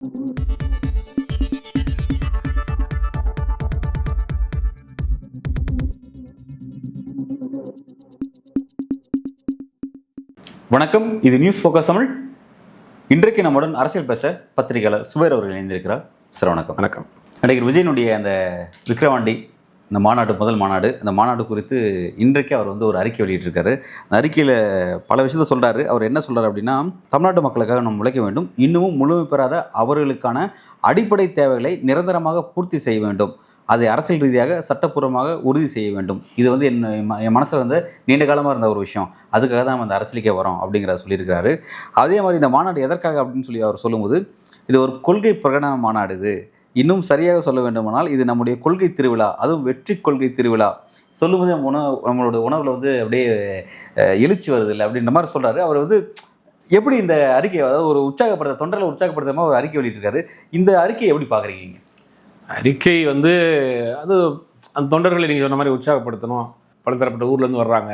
வணக்கம், இது news focus Tamil. இன்றைக்கு நம்முடன் அரசியல் பேச பத்திரிகையாளர் சுபேர் அவர்கள் இணைந்திருக்கிறார். சார் வணக்கம். வணக்கம். நடிகர் விஜயனுடைய அந்த விக்கிரவாண்டி இந்த மாநாடு, முதல் மாநாடு, அந்த மாநாடு குறித்து இன்றைக்கு அவர் வந்து ஒரு அறிக்கை வெளியிட்டிருக்காரு. அந்த அறிக்கையில் பல விஷயத்த சொல்கிறாரு. அவர் என்ன சொல்கிறார் அப்படின்னா, தமிழ்நாட்டு மக்களுக்காக நம்ம உழைக்க வேண்டும், இன்னமும் முழுமை பெறாத அவர்களுக்கான அடிப்படை தேவைகளை நிரந்தரமாக பூர்த்தி செய்ய வேண்டும், அதை அரசியல் ரீதியாக சட்டப்பூர்வமாக உறுதி செய்ய வேண்டும். இது வந்து என் மனசில் வந்து நீண்ட காலமாக இருந்த ஒரு விஷயம். அதுக்காக தான் நம்ம அந்த அரசியலுக்கே வரோம் அப்படிங்கிறத சொல்லியிருக்கிறாரு. அதே மாதிரி இந்த மாநாடு எதற்காக அப்படின்னு சொல்லி அவர் சொல்லும்போது, இது ஒரு கொள்கை பிரகடன மாநாடு. இது இன்னும் சரியாக சொல்ல வேண்டுமானால் இது நம்முடைய கொள்கை திருவிழா, அதுவும் வெற்றி கொள்கை திருவிழா. சொல்லும்போது நம்மளோட உணவில் வந்து அப்படியே எழுச்சி வருது இல்லை அப்படின்ற மாதிரி சொல்கிறாரு. அவர் வந்து எப்படி இந்த அறிக்கை, அதாவது ஒரு தொண்டர்களை உற்சாகப்படுத்துற மாதிரி ஒரு அறிக்கை வெளியிட்டிருக்காரு. இந்த அறிக்கையை எப்படி பார்க்குறீங்க? அறிக்கை வந்து அது அந்த தொண்டர்களை நீங்கள் சொன்ன மாதிரி உற்சாகப்படுத்தணும், பலதரப்பட்ட ஊர்லேருந்து வர்றாங்க,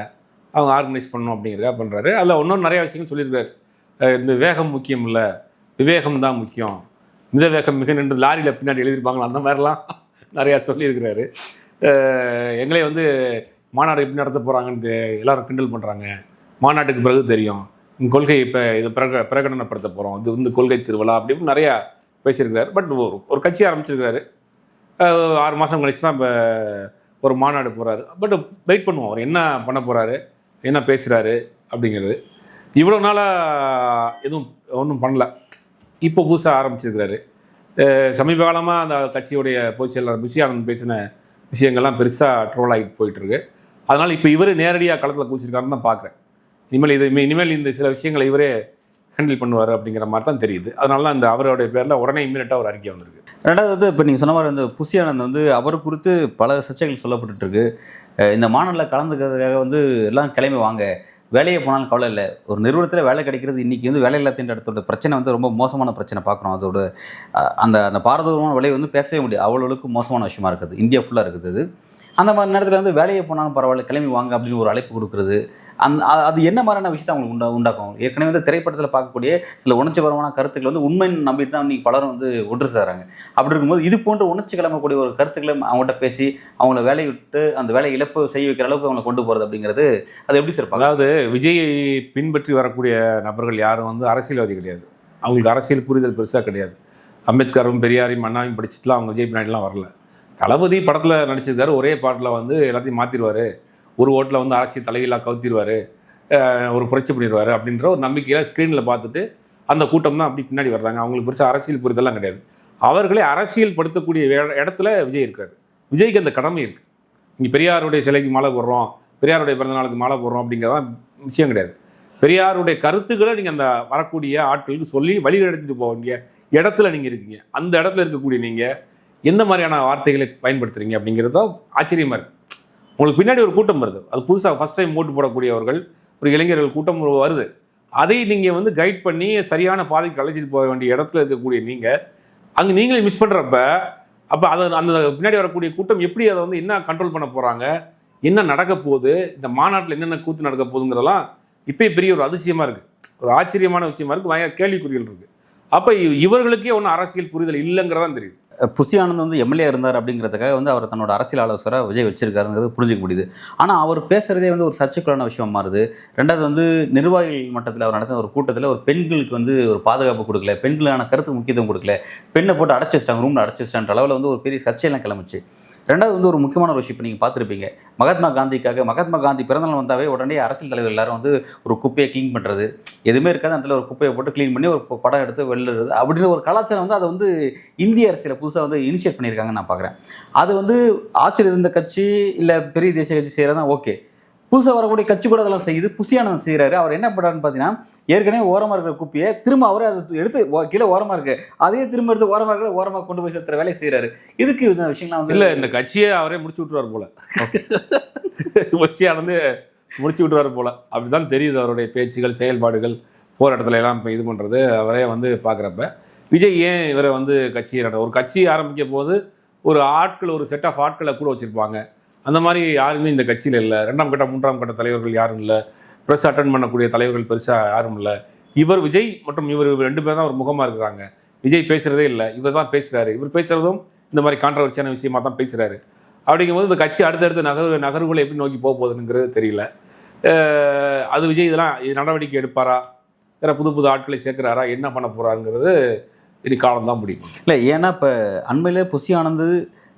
அவங்க ஆர்கனைஸ் பண்ணணும் அப்படிங்கிறதா பண்ணுறாரு. அதில் இன்னும் நிறையா விஷயங்கள் சொல்லியிருக்காரு. இந்த வேகம் முக்கியம் இல்லை, விவேகம் தான் முக்கியம், மித வேகம் மிக நின்று லாரியில் பின்னாடி எழுதியிருப்பாங்களா, அந்த மாதிரிலாம் நிறையா சொல்லியிருக்கிறாரு. எங்களே வந்து மாநாடு எப்படி நடத்த போகிறாங்கன்னு எல்லோரும் கிண்டல் பண்ணுறாங்க. மாநாட்டுக்கு பிறகு தெரியும், கொள்கை இப்போ இதை பிரகடனப்படுத்த போகிறோம், இது வந்து கொள்கை திருவிழா அப்படின்னு நிறையா பேசியிருக்கிறாரு. பட் ஒரு கட்சி ஆரம்பிச்சிருக்கிறாரு. 6 மாதம் கழிச்சு தான் இப்போ ஒரு மாநாடு போகிறாரு. பட் வெயிட் பண்ணுவோம், அவர் என்ன பண்ண போகிறாரு, என்ன பேசுகிறாரு அப்படிங்கிறது. இவ்வளோ நாளாக எதுவும் ஒன்றும் பண்ணல, இப்போ புதுசாக ஆரம்பிச்சிருக்கிறாரு. சமீப காலமாக அந்த கட்சியுடைய பொதுச் செயலாளர் புஷி ஆனந்த் பேசின விஷயங்கள்லாம் பெருசாக ட்ரோல் ஆகிட்டு போயிட்டுருக்கு. அதனால் இப்போ இவர் நேரடியாக களத்தில் கூச்சிருக்காருன்னு தான் பார்க்குறேன். இனிமேல் இந்த சில விஷயங்களை இவரே ஹேண்டில் பண்ணுவார் அப்படிங்கிற மாதிரி தான் தெரியுது. அதனால தான் அந்த அவருடைய பேரில் உடனே இம்மீடியட்டாக ஒரு அறிக்கை வந்திருக்கு. ரெண்டாவது வந்து இப்போ நீங்கள் சொன்ன மாதிரி வந்து புஷி ஆனந்த் வந்து அவர் குறித்து பல சர்ச்சைகள் சொல்லப்பட்டுருக்கு. இந்த மாநாட்டில் கலந்துக்கிறதுக்காக வந்து எல்லாம் கிளம்பி வாங்க, வேலையை போனாலும் கவலை இல்லை, ஒரு நிறுவனத்தில் வேலை கிடைக்கிறது இன்றைக்கி வந்து வேலை இல்லாத இடத்தோட பிரச்சனை வந்து ரொம்ப மோசமான பிரச்சனை பார்க்குறோம். அதோட அந்த பாரதூரமான விலை வந்து பேசவே முடியாது, அவ்வளோவுக்கு மோசமான விஷயமா இருக்குது, இந்தியா ஃபுல்லாக இருக்குது. அது அந்த மாதிரி நேரத்தில் வந்து வேலையை போனாலும் பரவாயில்ல, கிளம்பி வாங்க அப்படின்னு ஒரு அழைப்பு கொடுக்குறது, அது என்ன மாதிரியான விஷயத்தை அவங்களுக்கு உண்டாக்கும்? ஏற்கனவே வந்து திரைப்படத்தில் பார்க்கக்கூடிய சில உணர்ச்சிகரமான கருத்துக்கள் வந்து உண்மைன்னு நம்பிட்டு தான் இன்றைக்கி பலரும் வந்து ஒன்று சேராங்க. அப்படி இருக்கும்போது இது போன்ற உணர்ச்சி கிளம்பக்கூடிய ஒரு கருத்துக்களை அவங்கள்ட்ட பேசி அவங்கள வேலையை விட்டு அந்த வேலை இழப்பு செய்ய வைக்கிற அளவுக்கு அவங்களை கொண்டு போகிறது அப்படிங்கிறது அது எப்படி சார்? அதாவது விஜயை பின்பற்றி வரக்கூடிய நபர்கள் யாரும் வந்து அரசியல்வாதி கிடையாது. அவங்களுக்கு அரசியல் புரிதல் பெருசாக கிடையாது. அம்பேத்கரும் பெரியாரையும் அண்ணாவையும் படிச்சுட்டுலாம் அவங்க விஜய் பின்னாடிலாம் வரல. தளபதி படத்தில் நடிச்சிருக்காரு, ஒரே பாட்டில் வந்து எல்லாத்தையும் மாற்றிடுவார், ஒரு ஓட்டில் வந்து அரசியல் தலைகளாக கவுத்திடுவார், ஒரு புரட்சி பண்ணிடுவார் அப்படின்ற ஒரு நம்பிக்கையில் ஸ்க்ரீனில் பார்த்துட்டு அந்த கூட்டம் தான் அப்படி பின்னாடி வர்றாங்க. அவங்களுக்கு பெருசாக அரசியல் புரிதெல்லாம் கிடையாது. அவர்களே அரசியல் படுத்தக்கூடிய இடத்துல விஜய் இருக்கார். விஜய்க்கு அந்த கடமை இருக்குது. இங்கே பெரியாருடைய சிலைக்கு மாலை போடுறோம், பெரியாருடைய பிறந்தநாளுக்கு மாலை போடுறோம் அப்படிங்கிறதான் விஷயம் கிடையாது. பெரியாருடைய கருத்துக்களை நீங்கள் அந்த வரக்கூடிய ஆட்களுக்கு சொல்லி வழி நடத்திட்டு போக வேண்டிய இடத்துல நீங்கள் இருக்கீங்க. அந்த இடத்துல இருக்கக்கூடிய நீங்கள் எந்த மாதிரியான வார்த்தைகளை பயன்படுத்துகிறீங்க அப்படிங்கிறது தான் ஆச்சரியமாக இருக்குது. உங்களுக்கு பின்னாடி ஒரு கூட்டம் வருது, அது புதுசாக ஃபஸ்ட் டைம் ஓட்டு போடக்கூடியவர்கள், ஒரு இளைஞர்கள் கூட்டம் வருது. அதை நீங்கள் வந்து கைட் பண்ணி சரியான பாதைக்கு அழைச்சிட்டு போக வேண்டிய இடத்துல இருக்கக்கூடிய நீங்கள் அங்கே நீங்களே மிஸ் பண்ணுறப்ப, அப்போ அதை அந்த பின்னாடி வரக்கூடிய கூட்டம் எப்படி அதை வந்து என்ன கண்ட்ரோல் பண்ண போகிறாங்க, என்ன நடக்க போகுது, இந்த மாநாட்டில் என்னென்ன கூத்து நடக்க போகுதுங்கிறதெல்லாம் இப்போ பெரிய ஒரு அதிசயமாக இருக்குது, ஒரு ஆச்சரியமான விஷயமா இருக்குது, பயங்கர கேள்விக்குறிகள் இருக்குது. அப்போ இவர்களுக்கே ஒன்றும் அரசியல் புரிதல் இல்லைங்கிறதான் தெரியுது. புஷி ஆனந்த் வந்து எம்எல்ஏ இருந்தார் அப்படிங்கிறதுக்காக வந்து அவர் தன்னோட அரசியல் ஆலோசகராக விஜய் வச்சிருக்காருங்கிறது புரிஞ்சிக்க முடியுது. ஆனால் அவர் பேசுகிறதே வந்து ஒரு சர்ச்சைக்குள்ளான விஷயமா மாறுது. ரெண்டாவது வந்து நிர்வாகிகள் மட்டத்தில் அவர் நடத்தின ஒரு கூட்டத்தில் ஒரு பெண்களுக்கு வந்து ஒரு பாதுகாப்பு கொடுக்கல, பெண்களுக்கான கருத்துக்கு முக்கியத்துவம் கொடுக்கல, பெண்ணை போட்டு அடைச்சி வச்சிட்டாங்க, ரூமில் அடைச்சி வச்சிட்டான்ற அளவில் வந்து ஒரு பெரிய சர்ச்சையெல்லாம் கிளம்பிச்சு. ரெண்டாவது வந்து ஒரு முக்கியமான ஒரு விஷயம் இப்போ நீங்கள் பார்த்துருப்பீங்க, மகாத்மா காந்தி பிறந்தநாள் வந்தாவே உடனே அரசியல் தலைவர் எல்லாரும் வந்து ஒரு குப்பையை க்ளீன் பண்ணுறது, எதுவுமே இருக்காது, அந்த ஒரு குப்பையை போட்டு க்ளீன் பண்ணி ஒரு படம் எடுத்து வெளியிடுறது அப்படின்ற ஒரு கலாச்சாரம் வந்து அதை வந்து இந்திய அரசியலை புதுசாக வந்து இனிஷியேட் பண்ணியிருக்காங்கன்னு நான் பார்க்குறேன். அது வந்து ஆட்சியில் இருந்த கட்சி இல்லை பெரிய தேசிய கட்சி செய்கிறது தான் ஓகே, புதுசாக வரக்கூடிய கட்சி கூட அதெல்லாம் செய்யுது. புஷி ஆனந்த் செய்கிறாரு. அவர் என்ன பண்ணுறாருன்னு பார்த்தீங்கன்னா, ஏற்கனவே ஓரமாக இருக்கிற குப்பையை திரும்ப அவரே அதை எடுத்து கீழே ஓரமாக இருக்குது, அதையே திரும்ப எடுத்து ஓரமாக கொண்டு போய் சேர்த்துற வேலையை செய்கிறாரு. இதுக்கு இந்த விஷயம்லாம் வந்து இல்லை, இந்த கட்சியை அவரே முடிச்சு விட்டுருவார் போல. புஷி ஆனந்த் முடிச்சு விட்டுருவார் போல், அப்படி தான் தெரியுது. அவருடைய பேச்சுகள், செயல்பாடுகள், போராட்டத்தில் எல்லாம் இப்போ இது பண்ணுறது அவரே வந்து பார்க்குறப்ப, விஜய் ஏன் இவரை வந்து ஒரு கட்சி ஆரம்பிக்க போது ஒரு செட் ஆஃப் ஆட்களை கூட வச்சுருப்பாங்க. அந்த மாதிரி யாருமே இந்த கட்சியில் இல்லை. 2ஆம் கட்ட 3ஆம் கட்ட தலைவர்கள் யாரும் இல்லை, ப்ரெஸ் அட்டன் பண்ணக்கூடிய தலைவர்கள் பெருசாக யாரும் இல்லை. விஜய் மற்றும் இவர் 2 பேர் தான் ஒரு முகமாக இருக்கிறாங்க. விஜய் பேசுகிறதே இல்லை, இவர் தான் பேசுகிறாரு, இவர் பேசுகிறதும் இந்த மாதிரி கான்ட்ரவர்சியான விஷயமா தான் பேசுகிறாரு. அப்படிங்கும்போது இந்த கட்சி அடுத்தடுத்த நகர்வுகளை எப்படி நோக்கி போக போகுதுங்கிறது தெரியல. அது விஜய் இது நடவடிக்கை எடுப்பாரா, வேறு புது புது ஆட்களை சேர்க்குறாரா, என்ன பண்ண போகிறாருங்கிறது இனி காலம்தான் முடியும். இல்லை, ஏன்னா இப்போ அண்மையிலே புசி ஆனந்த்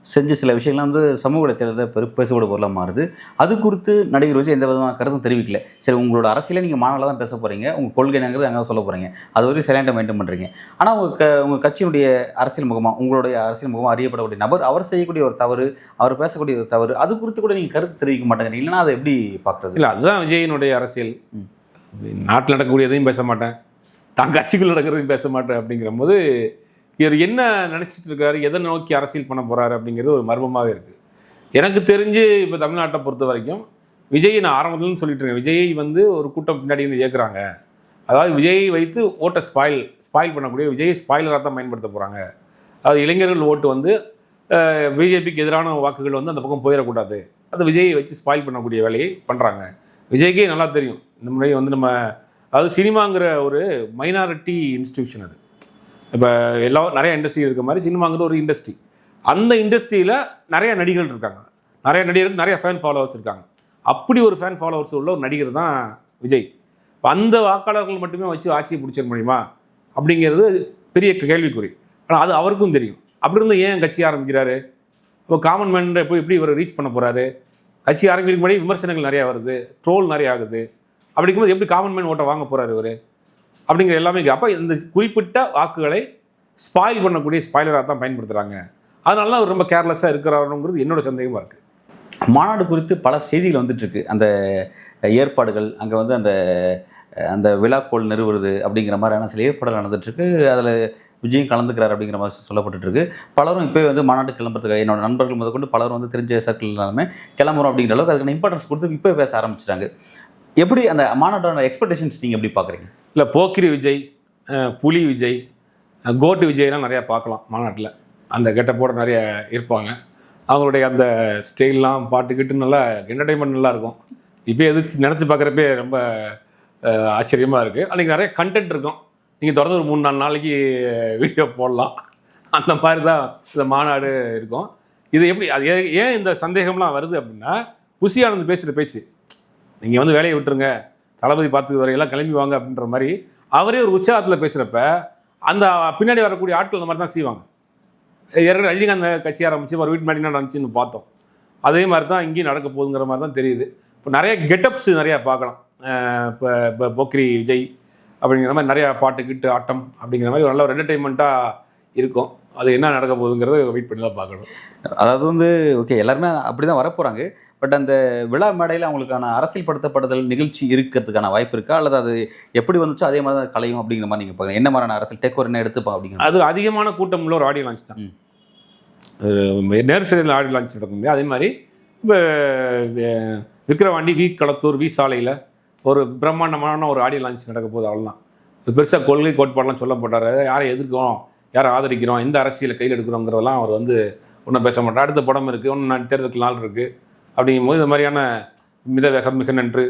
செஞ்ச சில விஷயங்கள்லாம் வந்து சமூக வலைத்தளத்தில் பேசக்கூட பொருளாக மாறுது. அது குறித்து நடிகர் விஜய் எந்த விதமான கருத்தும் தெரிவிக்கல. சரி, உங்களோட அரசியலை நீங்கள் மாநாட்டில் தான் பேச போகிறீங்க, உங்கள் கொள்கை என்னங்கிறது அங்கே சொல்ல போகிறீங்க, அது வரைக்கும் சைலண்டாக மெயின்டைன் பண்ணுறீங்க. ஆனால் உங்கள் கட்சியினுடைய அரசியல் முகமாக, உங்களுடைய அரசியல் முகமாக அறியப்படக்கூடிய நபர் அவர் செய்யக்கூடிய ஒரு தவறு, அவர் பேசக்கூடிய ஒரு தவறு, அது குறித்து கூட நீங்கள் கருத்து தெரிவிக்க மாட்டேங்க. இல்லைன்னா அதை எப்படி பார்க்குறது? இல்லை, அதுதான் விஜயினுடைய அரசியல். நாட்டில் நடக்கக்கூடியதையும் பேச மாட்டேன், தான் கட்சிக்குள் நடக்கிறதையும் பேச மாட்டேன். அப்படிங்கிற போது இவர் என்ன நினச்சிட்டு இருக்காரு, எதை நோக்கி அரசியல் பண்ண போகிறாரு அப்படிங்கிறது ஒரு மர்மமாகவே இருக்குது. எனக்கு தெரிஞ்சு இப்போ தமிழ்நாட்டை பொறுத்த வரைக்கும் விஜய், நான் ஆரம்பத்துலன்னு சொல்லிட்டு இருக்கேன், விஜய் வந்து ஒரு கூட்டம் பின்னாடி வந்து இயக்குறாங்க. அதாவது விஜயை வைத்து ஓட்டை ஸ்பாயில் பண்ணக்கூடிய, விஜயை ஸ்பாயிலராக தான் பயன்படுத்த போகிறாங்க. அதாவது இளைஞர்கள் ஓட்டு வந்து பிஜேபிக்கு எதிரான வாக்குகள் வந்து அந்த பக்கம் போயிடக்கூடாது, அது விஜயை வச்சு ஸ்பாயில் பண்ணக்கூடிய வேலையை பண்ணுறாங்க. விஜய்க்கே நல்லா தெரியும் இந்த முறை வந்து அதாவது சினிமாங்கிற ஒரு மைனாரிட்டி இன்ஸ்டிடியூஷன். அது இப்போ நிறைய இண்டஸ்ட்ரி இருக்க மாதிரி சினிமாங்கிறது ஒரு இண்டஸ்ட்ரி. அந்த இண்டஸ்ட்ரியில் நிறைய நடிகர்கள் இருக்காங்க, நிறைய நடிகர்கள் நிறைய ஃபேன் ஃபாலோவர்ஸ் இருக்காங்க. அப்படி ஒரு ஃபேன் ஃபாலோவர்ஸ் உள்ள ஒரு நடிகர் தான் விஜய். இப்போ அந்த வாக்காளர்கள் மட்டுமே வச்சு ஆட்சியை பிடிச்சிட முடியுமா அப்படிங்கிறது பெரிய கேள்விக்குறி. ஆனால் அது அவருக்கும் தெரியும். அப்படி இருந்து ஏன் கட்சி ஆரம்பிக்கிறாரு? இப்போ காமன் மேன் போய் எப்படி இவர் ரீச் பண்ண போகிறாரு? கட்சி ஆரம்பிக்கிற முன்னாடி விமர்சனங்கள் நிறையா வருது, ட்ரோல் நிறையா ஆகுது. அப்படிங்கும்போது எப்படி காமன் மேன் ஓட்டை வாங்க போகிறாரு இவர் அப்படிங்கிற எல்லாமே. அப்போ இந்த குறிப்பிட்ட வாக்குகளை ஸ்பாயில் பண்ணக்கூடிய ஸ்பாயிலராக தான் பயன்படுத்துகிறாங்க. அதனால தான் அவர் ரொம்ப கேர்லெஸ்ஸாக இருக்கிறாருங்கிறது என்னோட சந்தேகமாக இருக்குது. மாநாடு குறித்து பல செய்திகள் வந்துட்டுருக்கு. அந்த ஏற்பாடுகள், அங்கே வந்து அந்த அந்த விழாக்கோள் நிறுவுறது அப்படிங்கிற மாதிரியான சில ஏற்பாடுகள் நடந்துகிட்ருக்கு. அதில் விஜயும் கலந்துக்கிறார் அப்படிங்கிற மாதிரி சொல்லப்பட்டுருக்கு. பலரும் இப்போ வந்து மாநாடு கிளம்புறதுக்காக, என்னோட நண்பர்கள் முதற்கொண்டு பலரும் வந்து தெரிஞ்ச சர்க்கிள் எல்லாமே கிளம்புறோம் அப்படிங்கிற அளவுக்கு அதுக்கான இம்பார்ட்டன்ஸ் கொடுத்து இப்போ பேச ஆரம்பிச்சிட்டாங்க. எப்படி அந்த மாநாட்டோட எக்ஸ்பெக்டேஷன்ஸ் நீங்கள் எப்படி பார்க்குறீங்க? இல்லை, போக்கிரி விஜய், புலி விஜய், கோட்டு விஜய்லாம் நிறையா பார்க்கலாம் மாநாட்டில். அந்த கெட்டப்போட நிறைய இருப்பாங்க. அவங்களுடைய அந்த ஸ்டைல்லாம் பாட்டுக்கிட்டு நல்லா என்டர்டைன்மெண்ட் நல்லாயிருக்கும். இப்போ எது நினச்சி பார்க்குறப்பே ரொம்ப ஆச்சரியமாக இருக்குது. அன்றைக்கி நிறைய கண்டென்ட் இருக்கும். நீங்கள் தொடர்ந்து ஒரு 3-4 நாளைக்கு வீடியோ போடலாம். அந்த மாதிரி தான் இந்த மாநாடு இருக்கும். இது எப்படி, அது ஏன் இந்த சந்தேகம்லாம் வருது அப்படின்னா, புசி ஆனந்த் பேசுகிற பேச்சு, நீங்கள் வந்து வேலையை விட்டுருங்க, தளபதி பார்த்து வரையெல்லாம் கிளம்பி வாங்க அப்படின்ற மாதிரி அவரே ஒரு உற்சாகத்தில் பேசுகிறப்ப அந்த பின்னாடி வரக்கூடிய ஆட்கள் அந்த மாதிரி தான் செய்வாங்க. ஏற்கனவே ரஜினிகாந்த் கட்சி ஆரம்பித்து ஒரு வீட்டு முன்னாடி என்ன நடந்துச்சுன்னு பார்த்தோம். அதே மாதிரி தான் இங்கேயும் நடக்க போகுதுங்கிற மாதிரி தான் தெரியுது. இப்போ நிறைய கெட்டப்ஸ் நிறையா பார்க்கலாம். இப்போ போக்கிரி விஜய் அப்படிங்கிற மாதிரி நிறையா பாட்டு கிட்டு ஆட்டம் அப்படிங்கிற மாதிரி ஒரு நல்ல ஒரு என்டர்டெயின்மெண்ட்டாக இருக்கும். அது என்ன நடக்க போகுதுங்கிறத வெயிட் பண்ணி தான் பார்க்கணும். அதாவது வந்து ஓகே, எல்லாருமே அப்படி தான் வரப்போகிறாங்க. பட் அந்த விழா மேடையில் அவங்களுக்கான அரசியல் படுத்தப்படுதல் நிகழ்ச்சி இருக்கிறதுக்கான வாய்ப்பு இருக்கா, அல்லது அது எப்படி வந்துச்சோ அதே மாதிரி தான் கலையும் அப்படிங்கிற மாதிரி நீங்கள் பார்க்குறீங்க? என்ன மாதிரியான அரசியல் டேக் ஓவர் என்ன எடுத்துப்பா அப்படிங்கிற? அது அதிகமான கூட்டம் உள்ள ஒரு ஆடியோ லான்ச் தான். நேரு ஆடியோ லான்ச் நடக்க முடியாது. அதே மாதிரி இப்போ விக்கிரவாண்டி, களத்தூர், சாலையில் ஒரு பிரம்மாண்டமான ஒரு ஆடியோ லான்ச் நடக்க போகுது. அவ்வளோதான். பெருசாக கொள்கை கோட்பாடெலாம் சொல்ல போட்டார். யாரை எதிர்க்கிறோம், யாரை ஆதரிக்கிறோம், எந்த அரசியலை கையில் எடுக்கிறோங்கிறதெல்லாம் அவர் வந்து ஒன்றும் பேச மாட்டார். அடுத்த படம் இருக்குது, ஒன்று தேர்தலுக்கு நாள் இருக்குது. அப்படிங்கும்போது இந்த மாதிரியான மித வேகம் மிக நன்று,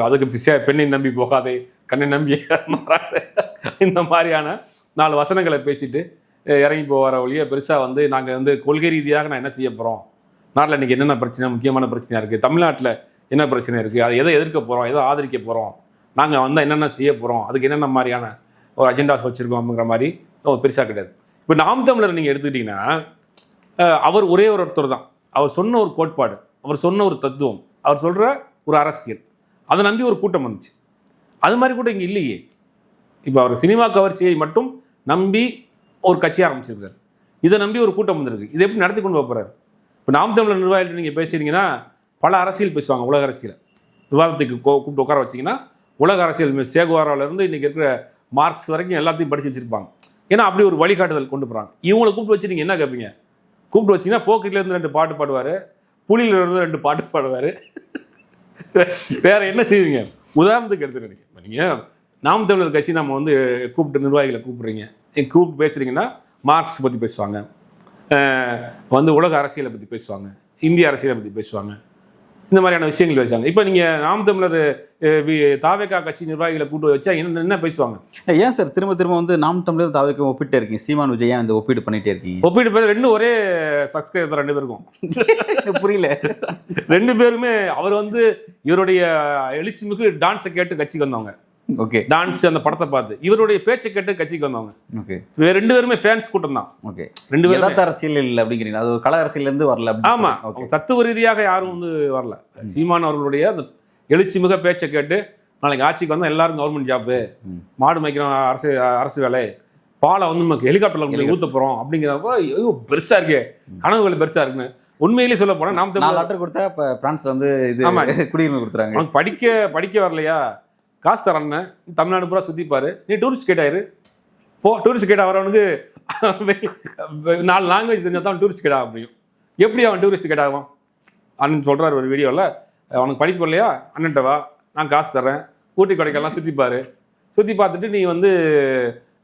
அதுக்கு பெண்ணை நம்பி போகாதே, கண்ணை நம்பி இந்த மாதிரியான 4 வசனங்களை பேசிட்டு இறங்கி போகிற வழியை பெருசாக வந்து நாங்கள் வந்து கொள்கை ரீதியாக நான் என்ன செய்ய போகிறோம், நாட்டில் இன்றைக்கி என்னென்ன பிரச்சனை, முக்கியமான பிரச்சனையாக இருக்குது, தமிழ்நாட்டில் என்ன பிரச்சனை இருக்குது, அதை எதை எதிர்க்க போகிறோம், எதை ஆதரிக்க போகிறோம், நாங்கள் வந்தால் என்னென்ன செய்ய போகிறோம், அதுக்கு என்னென்ன மாதிரியான ஒரு அஜெண்டாஸ் வச்சுருக்கோம் அப்படிங்கிற மாதிரி பெருசாக கிடையாது. இப்போ நாம் தமிழர் நீங்கள் எடுத்துக்கிட்டிங்கன்னா அவர் ஒரே ஒருத்தர் தான். அவர் சொன்ன ஒரு கோட்பாடு, அவர் சொன்ன ஒரு தத்துவம், அவர் சொல்கிற ஒரு அரசியல், அதை நம்பி ஒரு கூட்டம் வந்துச்சு. அது மாதிரி கூட இங்கே இல்லையே. இப்போ அவர் சினிமா கவர்ச்சியை மட்டும் நம்பி ஒரு கட்சி ஆரம்பிச்சிருக்காரு. இதை நம்பி ஒரு கூட்டம் வந்திருக்கு. இதை எப்படி நடத்தி கொண்டு போகிறாரு? இப்போ நாம் தமிழர் நிர்வாகிகள் நீங்கள் பேசுகிறீங்கன்னா பல அரசியல் பேசுவாங்க. உலக அரசியலை விவாதத்துக்கு கூப்பிட்டு உட்கார வச்சிங்கன்னா உலக அரசியல் சேகுவாராவிலேருந்து இன்றைக்கி இருக்கிற மார்க்ஸ் வரைக்கும் எல்லாத்தையும் படித்து வச்சுருப்பாங்க. ஏன்னா அப்படி ஒரு வழிகாட்டுதல் கொண்டு போகிறாங்க. இவங்களை கூப்பிட்டு வச்சு நீங்கள் என்ன கேட்பீங்க? கூப்பிட்டு வச்சிங்கன்னா போக்கிலேருந்து 2 பாட்டு பாடுவார், புலியிலேருந்து 2 பாட்டு பாடுவார். வேறு என்ன செய்வீங்க? உதாரணத்துக்கு எடுத்துக்கிட்டீங்க, இப்போ நீங்கள் நாம் தமிழர் கட்சி நம்ம வந்து கூப்பிட்டு நிர்வாகிகளை கூப்பிட்றீங்க, கூப்பிட்டு பேசுகிறீங்கன்னா மார்க்ஸ் பற்றி பேசுவாங்க, வந்து உலக அரசியலை பற்றி பேசுவாங்க, இந்திய அரசியலை பற்றி பேசுவாங்க, இந்த மாதிரியான விஷயங்கள் வச்சாங்க. இப்போ நீங்கள் நாம் தமிழர் தாவேகா கட்சி நிர்வாகிகளை கூட்டு வச்சா என்ன பேசுவாங்க? ஏன் சார் திரும்ப திரும்ப வந்து நாம் தமிழர் தாவேக்கு ஒப்பிட்டே இருக்கீங்க? சீமான் விஜய் ஏன் இந்த ஒப்பீடு பண்ணிட்டே இருக்கீங்க? ஒப்பீடு பேர் ரெண்டும் ஒரே சப்ஸ்கிரைபர் தான் 2 பேருக்கும். புரியல. 2 பேருமே அவர் வந்து இவருடைய எழுச்சிமிகு டான்ஸை கேட்டு கட்சிக்கு வந்தவங்க. ஓகே. டான்ஸ் அந்த படத்தை பார்த்து இவருடைய பேச்சை கேட்டு கட்சிக்கு வந்தவங்க. ஓகே. 2 பேருமே ஃபேன்ஸ் கூட்டம் தான். ஓகே. 2 பேரும் யதார்த்த அரசியல் இல்லை அப்படிங்கிறீங்க. அது ஒரு கல அரசியலேருந்து வரல. ஆமா, ஓகே. தத்துவ ரீதியாக யாரும் வந்து வரல. சீமான் அவர்களுடைய அந்த எழுச்சிமிக பேச்சை கேட்டு நாளைக்கு ஆட்சிக்கு வந்தால் எல்லாரும் கவர்மெண்ட் ஜாப்பு, மாடு மேய்க்கிறோம், அரசு வேலை, பாலை வந்து நமக்கு ஹெலிகாப்டர்ல ஊத்த போறோம் அப்படிங்கிறப்ப ஐயோ பெருசா இருக்கே, கனவுகள் பெருசா இருக்குன்னு. உண்மையிலேயே சொல்ல போனா நாம் தமிழ் லெட்டர் கொடுத்தா இப்போ பிரான்ஸ்ல வந்து இது குடியுரிமை கொடுத்துறாங்க. அவனுக்கு படிக்க வரலையா, காசு தரேன்னு தமிழ்நாடு பூரா சுற்றிப்பாரு, நீ டூரிஸ்ட் கைட் ஆயிரு போ. டூரிஸ்ட் கைட் ஆகிறவனுக்கு 4 லாங்குவேஜ் தெரிஞ்சால் தான் டூரிஸ்ட் கைட் ஆக முடியும். எப்படி அவன் டூரிஸ்ட் கைட் ஆகும்? அண்ணன் சொல்கிறார் ஒரு வீடியோவில், அவனுக்கு படிப்பு இல்லையா, அண்ணன்ட்ட வா, நான் காசு தரேன், ஊட்டி கொடைக்கெல்லாம் சுற்றிப்பாரு, சுற்றி பார்த்துட்டு நீ வந்து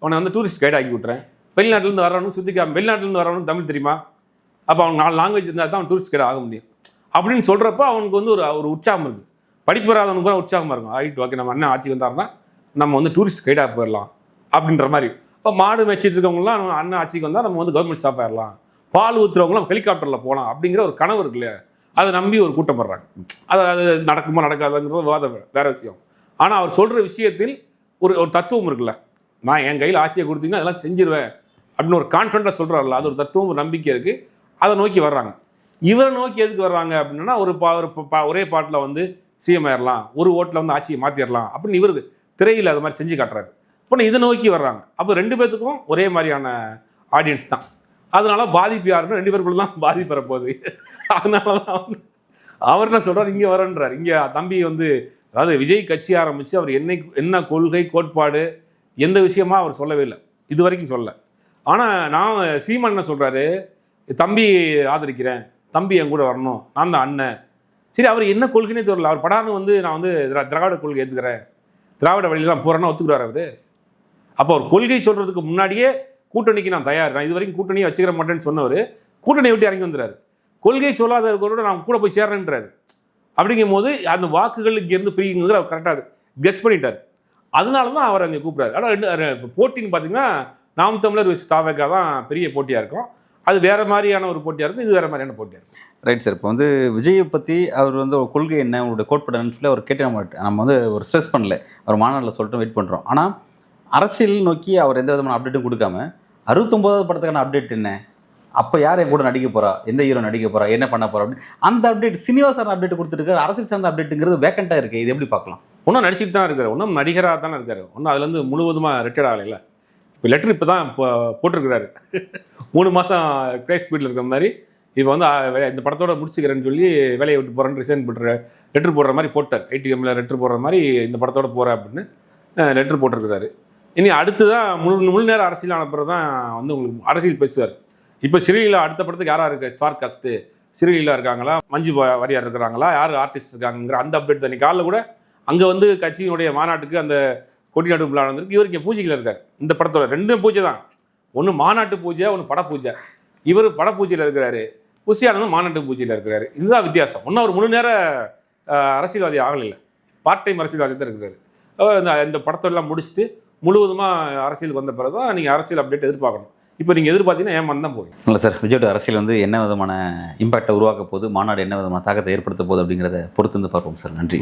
அவனை வந்து டூரிஸ்ட் கைட் ஆக்கி விட்றேன். வெளிநாட்டிலேருந்து வரவனுக்கு வெளிநாட்டிலேருந்து வரவனுக்கு தமிழ் தெரியுமா, அப்போ அவனுக்கு 4 லாங்குவேஜ் இருந்தால் தான் அவன் டூரிஸ்ட் கைட் ஆக முடியும் அப்படின்னு சொல்கிறப்ப அவனுக்கு வந்து ஒரு உற்சாகம் இருக்குது. படிப்பு வராதவனுக்கு கூட உற்சாகமாக இருக்கும். ஆயிட்டு ஓகே, நம்ம அண்ணன் ஆட்சிக்கு வந்தாருன்னா நம்ம வந்து டூரிஸ்ட் கைடாக போயிடலாம் அப்படின்ற மாதிரி. இப்போ மாடு மேய்ச்சிட்டு இருக்கவங்களாம் நம்ம அண்ணன் ஆட்சிக்கு வந்தால் நம்ம வந்து கவர்மெண்ட் ஸ்டாஃப் ஆயிடலாம், பால் ஊற்றுறவங்களாம் ஹெலிகாப்டரில் போகலாம் அப்படிங்கிற ஒரு கனவு இருக்கு இல்லையா, அதை நம்பி ஒரு கூட்டம் படுறாங்க. அது நடக்குமா நடக்காதுங்கிறது விவாதம் வேற விஷயம். ஆனால் அவர் சொல்கிற விஷயத்தில் ஒரு தத்துவம் இருக்குல்ல, நான் என் கையில் ஆட்சியை கொடுத்தீங்கன்னா அதெல்லாம் செஞ்சிருவேன் அப்படின்னு ஒரு கான்ஃபிடண்ட்டாக சொல்கிறாருல்ல, அது ஒரு தத்துவம், ஒரு நம்பிக்கை இருக்குது. அதை நோக்கி வர்றாங்க. இவரை நோக்கி எதுக்கு வர்றாங்க அப்படின்னா, ஒரே பாட்டில் வந்து சிஎம் ஆயிடலாம், ஒரு ஓட்டில் வந்து ஆட்சியை மாற்றிடலாம் அப்படின்னு இவருக்கு திரையில் அது மாதிரி செஞ்சு காட்டுறாரு. இப்போ இதை நோக்கி வர்றாங்க. அப்போ 2 பேர்த்துக்கும் ஒரே மாதிரியான ஆடியன்ஸ் தான். அதனால பாதிப்பு யாருன்னா 2 பேருக்குள்ள தான் பாதிப்பு வரப்போகுது. அதனால தான் வந்து அவர் என்ன சொல்கிறார், இங்கே வரன்றார். இங்கே தம்பி வந்து, அதாவது விஜய் கட்சி ஆரம்பித்து அவர் என்ன கொள்கை கோட்பாடு எந்த விஷயமா அவர் சொல்லவே இல்லை, இது வரைக்கும் சொல்லலை. ஆனால் நான் சீமான் என்ன சொல்கிறாரு, தம்பி ஆதரிக்கிறேன், தம்பி என் கூட வரணும், நான் தான் அண்ணன். சரி, அவர் என்ன கொள்கைனே தெரியல. அவர் படான்னு வந்து நான் வந்து திராவிட கொள்கை ஏற்றுக்கிறேன், திராவிட வழியில் தான் போகிறேன்னா ஒத்துக்கிறார் அவர். அப்போ அவர் கொள்கை சொல்கிறதுக்கு முன்னாடியே கூட்டணிக்கு நான் தயார், நான் இது வரைக்கும் கூட்டணியை வச்சுக்கிற மாட்டேன்னு சொன்னவர் கூட்டணியை விட்டு இறங்கி வந்துடுறாரு. கொள்கை சொல்லாதவர்களோட நான் கூட போய் சேர்றேன்றாரு. அப்படிங்கும் போது அந்த வாக்குகள் இங்கேருந்து பிரிங்கிறது அவர் கரெக்டாக கெஸ் பண்ணிட்டார். அதனால தான் அவர் அங்கே கூப்பிட்றாரு. ஆனால் போட்டின்னு பார்த்தீங்கன்னா நாம் தமிழர் தாவேகா தான் பெரிய போட்டியாக இருக்கும். அது வேறு மாதிரியான ஒரு போட்டியாக இருக்கும், இது வேறு மாதிரியான போட்டியாக இருக்கும். Right sir. இப்போ வந்து விஜயை பற்றி அவர் வந்து ஒரு கொள்கை என்ன, அவருடைய கோட்பாடுன்னு சொல்லி அவர் கேட்டு நம்ம வந்து ஒரு ஸ்ட்ரெஸ் பண்ணல, அவர் மாநாட்டில் சொல்லிட்டு வெயிட் பண்ணுறோம். ஆனால் அரசியல் நோக்கி அவர் எந்த விதமான அப்டேட்டும் கொடுக்காம 69வது படத்துக்கான அப்டேட் என்ன, அப்போ யார் என் கூட நடிக்க போகிறா, எந்த ஹீரோ நடிக்க போகிறா, என்ன பண்ண போகிறா அப்படின்னு அந்த அப்டேட் சீனிவாசன் அப்டேட் கொடுத்துருக்காரு. அரசியல் சார்ந்த அப்டேட்டுங்கிறது வேக்கண்ட்டாக இருக்குது. இது எப்படி பார்க்கலாம்? ஒன்றும் நடிச்சுட்டு தான் இருக்காரு, ஒன்றும் நடிகராக தானே இருக்காரு, ஒன்றும் அதுலேருந்து முழுவதுமாக ரிட்டையர்ட் ஆகலைல்ல. இப்போ லெட்டர் இப்போ தான் போட்டிருக்கிறாரு. 3 மாதம் கிரேஸ் ஸ்பீடில் இருக்கிற மாதிரி இப்போ வந்து இந்த படத்தோட முடிச்சுக்கிறேன்னு சொல்லி வேலையை விட்டு போகிறேன்னு ரிசைன் பண்ணுற லெட்டர் போடுற மாதிரி போட்டார். ஐடிஎம்ல லெட்டர் போடுற மாதிரி இந்த படத்தோட போகிறேன் அப்படின்னு லெட்டர் போட்டிருக்கிறாரு. இனி அடுத்து தான் முழு நேரம் அரசியல் அனுப்புறது தான் வந்து உங்களுக்கு அரசியல் பேசுவார். இப்போ சிறையில் அடுத்த படத்துக்கு யாராக இருக்குது, ஸ்டார் காஸ்ட்டு சிறையில் இருக்காங்களா, மஞ்சு வாரியார் இருக்கிறாங்களா, யார் ஆர்டிஸ்ட் இருக்காங்கிற அந்த அப்டேட் தான். காலைல கூட அங்கே வந்து கட்சியினுடைய மாநாட்டுக்கு அந்த கொடிநாட்டு விழா நடந்திருக்கு. இவர் இங்கே பூஜையில் இருக்கார். இந்த படத்தோட 2 பூஜை தான், ஒன்று மாநாட்டு பூஜை, ஒன்று பட பூஜை. இவர் பட பூஜையில் இருக்கிறாரு, புஷியானந்தும் மாநாட்டு பூஜையில் இருக்கிறாரு. இதுதான் வித்தியாசம். ஒன்றும் அவர் முழு நேர அரசியல்வாதி ஆகலை, பார்ட் டைம் அரசியல்வாதி தான் இருக்கிறாரு. இந்த படத்தெல்லாம் முடிச்சுட்டு முழுவதுமாக அரசியலுக்கு வந்த பிறகு தான் நீங்கள் அரசியல் அப்டேட் எதிர்பார்க்கணும். இப்போ நீங்கள் எதிர்பார்த்தீங்கன்னா ஏமாந்து தான் போகும். இல்லை சார், விஜயோட அரசியல் வந்து என்ன விதமான இம்பாக்டை உருவாக்க போகுது, மாநாடு என்ன விதமான தாக்கத்தை ஏற்படுத்த போகுது அப்படிங்கிறத பொறுத்து வந்து பார்ப்போம் சார். நன்றி.